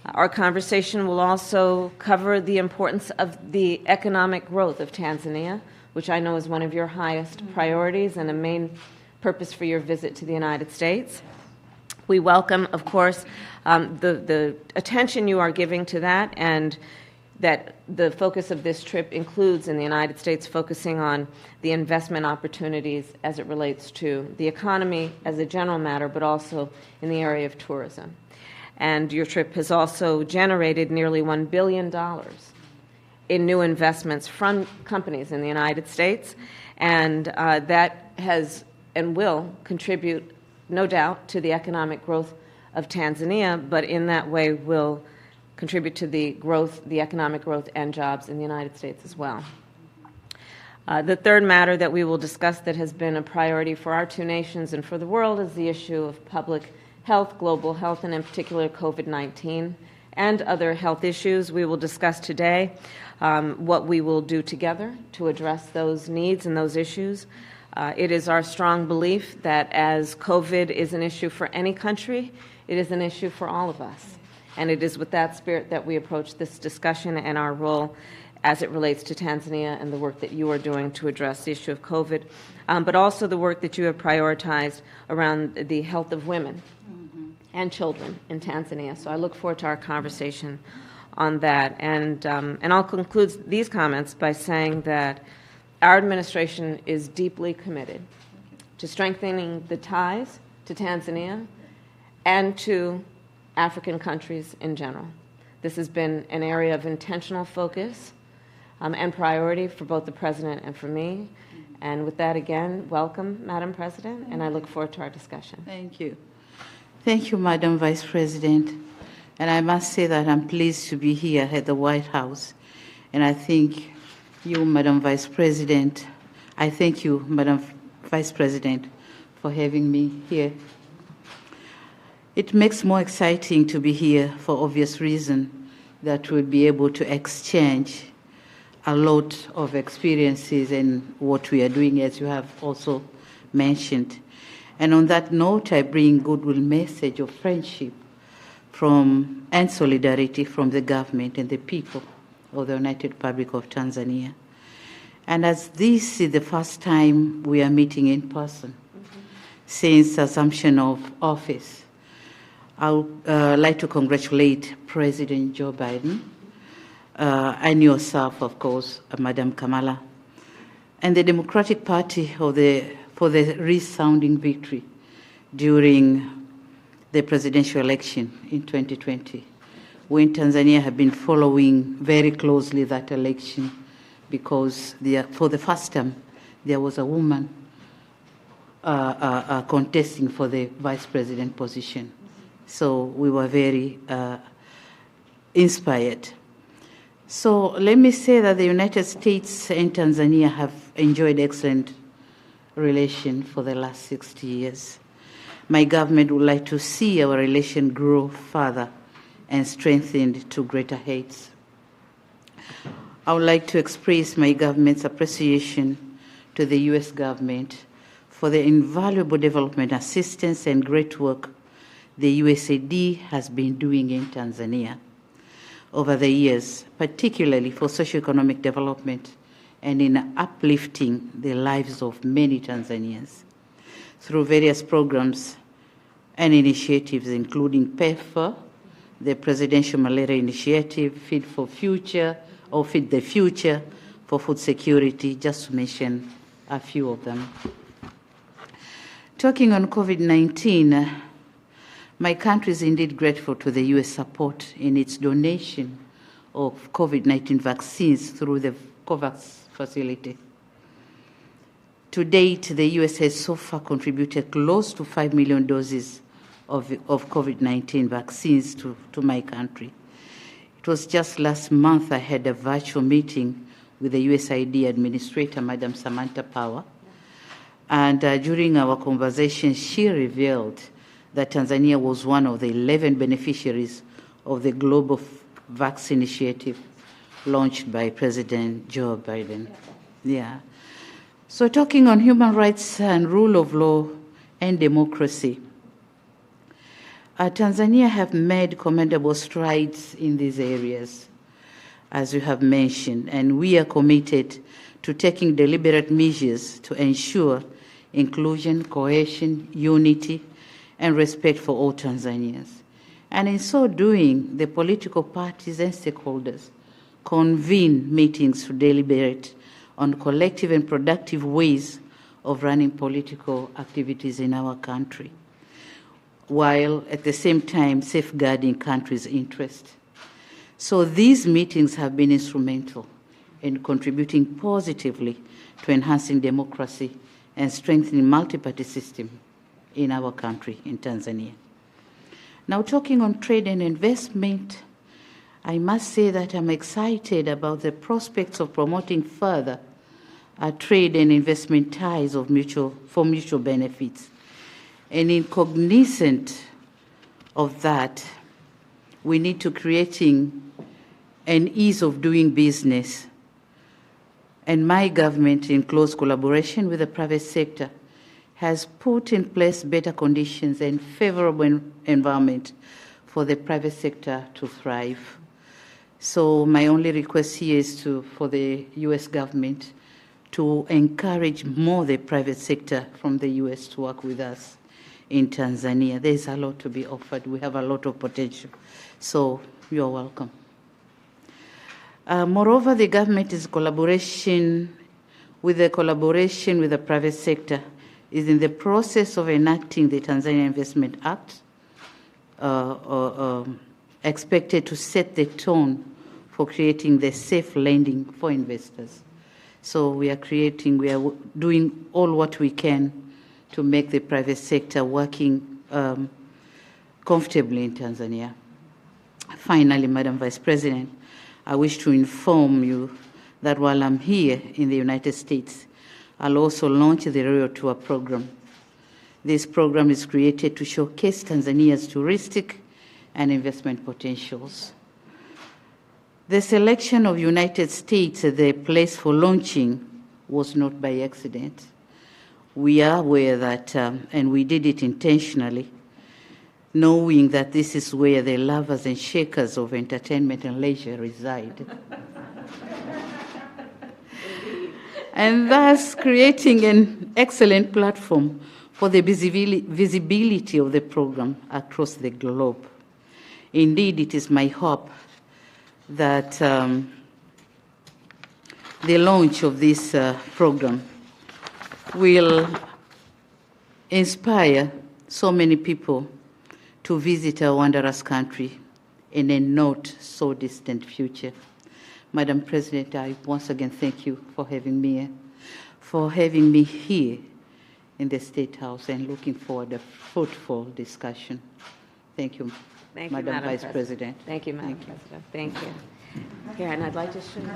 Our conversation will also cover the importance of the economic growth of Tanzania, which I know is one of your highest priorities and a main purpose for your visit to the United States. We welcome, of course, the attention you are giving to that, and that the focus of this trip includes in the United States focusing on the investment opportunities as it relates to the economy as a general matter, but also in the area of tourism. And your trip has also generated nearly $1 billion in new investments from companies in the United States, and that has and will contribute, no doubt, to the economic growth of Tanzania, but in that way will contribute to the growth, the economic growth and jobs in the United States as well. The third matter that we will discuss that has been a priority for our two nations and for the world is the issue of public health, global health, and in particular COVID-19 and other health issues. We will discuss today what we will do together to address those needs and those issues. It is our strong belief that as COVID is an issue for any country, it is an issue for all of us. And it is with that spirit that we approach this discussion and our role as it relates to Tanzania and the work that you are doing to address the issue of COVID, but also the work that you have prioritized around the health of women and children in Tanzania. So I look forward to our conversation on that. And I'll conclude these comments by saying that our administration is deeply committed to strengthening the ties to Tanzania and to African countries in general. This has been an area of intentional focus and priority for both the President and for me. And with that, again, welcome, Madam President, and I look forward to our discussion. Thank you. Thank you, Madam Vice President. And I must say that I'm pleased to be here at the White House. And I thank you, Madam Vice President. I thank you, Madam Vice President, for having me here. It makes more exciting to be here for obvious reason that we'll be able to exchange a lot of experiences in what we are doing, as you have also mentioned. And on that note, I bring goodwill message of friendship and solidarity from the government and the people of the United Republic of Tanzania. And as this is the first time we are meeting in person since assumption of office, I would like to congratulate President Joe Biden and yourself, of course, Madam Kamala, and the Democratic Party for the resounding victory during the presidential election in 2020. We in Tanzania have been following very closely that election because for the first time there was a woman contesting for the vice president position. So we were very inspired. So let me say that the United States and Tanzania have enjoyed excellent relations for the last 60 years. My government would like to see our relation grow further and strengthened to greater heights. I would like to express my government's appreciation to the U.S. government for the invaluable development assistance and great work the USAID has been doing in Tanzania over the years, particularly for socioeconomic development and in uplifting the lives of many Tanzanians through various programs and initiatives, including PEPFAR, the Presidential Malaria Initiative, Feed the Future for food security, just to mention a few of them. Talking on COVID-19, my country is indeed grateful to the U.S. support in its donation of COVID-19 vaccines through the COVAX facility. To date, the U.S. has so far contributed close to 5 million doses of COVID-19 vaccines to my country. It was just last month I had a virtual meeting with the USAID Administrator, Madam Samantha Power, and during our conversation, she revealed that Tanzania was one of the 11 beneficiaries of the Global Vaccine Initiative launched by President Joe Biden. Yeah. So talking on human rights and rule of law and democracy, Tanzania have made commendable strides in these areas, as you have mentioned, and we are committed to taking deliberate measures to ensure inclusion, cohesion, unity, and respect for all Tanzanians. And in so doing, the political parties and stakeholders convene meetings to deliberate on collective and productive ways of running political activities in our country, while at the same time safeguarding country's interest. So these meetings have been instrumental in contributing positively to enhancing democracy and strengthening multi-party system in our country, in Tanzania. Now, talking on trade and investment, I must say that I'm excited about the prospects of promoting further trade and investment ties for mutual benefits. And in cognizant of that, we need to creating an ease of doing business. And my government, in close collaboration with the private sector, has put in place better conditions and favorable environment for the private sector to thrive. So my only request here is for the U.S. government to encourage more the private sector from the U.S. to work with us in Tanzania. There's a lot to be offered. We have a lot of potential. So you're welcome. Moreover, the government is collaboration with the private sector is in the process of enacting the Tanzania Investment Act, expected to set the tone for creating the safe lending for investors. So we are doing all what we can to make the private sector working comfortably in Tanzania. Finally, Madam Vice President, I wish to inform you that while I'm here in the United States, I'll also launch the Royal Tour program. This program is created to showcase Tanzania's touristic and investment potentials. The selection of United States as the place for launching was not by accident. We are aware that, and we did it intentionally, knowing that this is where the lovers and shakers of entertainment and leisure reside. And thus creating an excellent platform for the visibility of the program across the globe. Indeed, it is my hope that the launch of this program will inspire so many people to visit our wondrous country in a not so distant future. Madam President, I once again thank you for having me here in the State House and looking forward to a fruitful discussion. Thank you, Madam Vice President. Thank you, Madam President. Thank you. Here, and I'd like to show you.